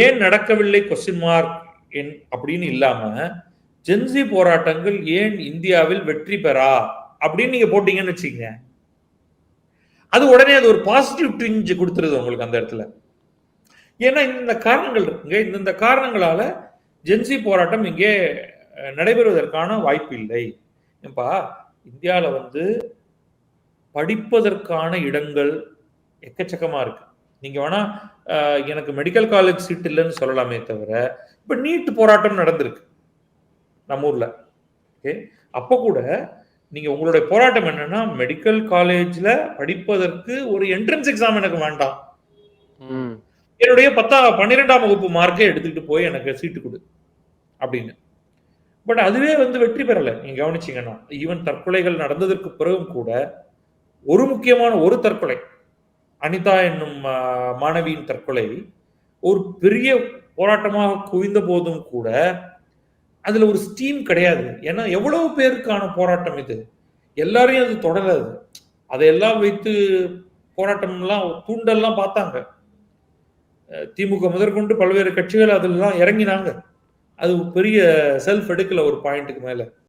ஏன் நடக்கவில்லை question mark அப்படின்னு இல்லாம ஜென்சி போராட்டங்கள் ஏன் இந்தியாவில் வெற்றி பெறா அப்படின்னு நீங்க போட்டீங்கன்னு வச்சுக்கங்க, அது உடனே அது ஒரு பாசிட்டிவ் டிஞ்ச் கொடுத்துருது உங்களுக்கு அந்த இடத்துல. ஏன்னா இந்த காரணங்கள் இருக்குங்க, இந்த காரணங்களால ஜென்சி போராட்டம் இங்கே நடைபெறுவதற்கான வாய்ப்பு இல்லை. ஏன்பா இந்தியாவில் வந்து படிப்பதற்கான இடங்கள் எக்கச்சக்கமா இருக்கு. நீங்க வேணா எனக்கு மெடிக்கல் காலேஜ் சீட் இல்லைன்னு சொல்லலாமே தவிர, இப்ப நீட் போராட்டம் நடந்திருக்கு நம்ம ஊர்ல. ஓகே, அப்ப கூட நீங்க உங்களுடைய போராட்டம் என்னன்னா, மெடிக்கல் காலேஜ்ல படிப்பதற்கு ஒரு என்ட்ரன்ஸ் எக்ஸாம் எனக்கு வேண்டாம், என்னுடைய 12ஆம் வகுப்பு மார்க்கை எடுத்துக்கிட்டு போய் எனக்கு சீட்டு கொடு அப்படின்னு. பட் அதுவே வந்து வெற்றி பெறல. நீங்க கவனிச்சீங்கன்னா, ஈவன் தற்கொலைகள் நடந்ததற்கு பிறகும் கூட ஒரு முக்கியமான ஒரு தற்கொலை, அனிதா என்னும் மாணவியின் தற்கொலை ஒரு பெரிய போராட்டமாக குவிந்த போதும் கூட அதுல ஒரு ஸ்டீம் கிடையாது. ஏன்னா எவ்வளவு பேருக்கான போராட்டம் இது, எல்லாரையும் அது தொடராது. அதையெல்லாம் வைத்து போராட்டம்லாம் தூண்டல்லாம் பார்த்தாங்க. திமுக முதற்கொண்டு பல்வேறு கட்சிகள் அதெல்லாம் இறங்கினாங்க. அது பெரிய செல்ஃப் எடுக்கல ஒரு பாயிண்ட்டுக்கு மேல.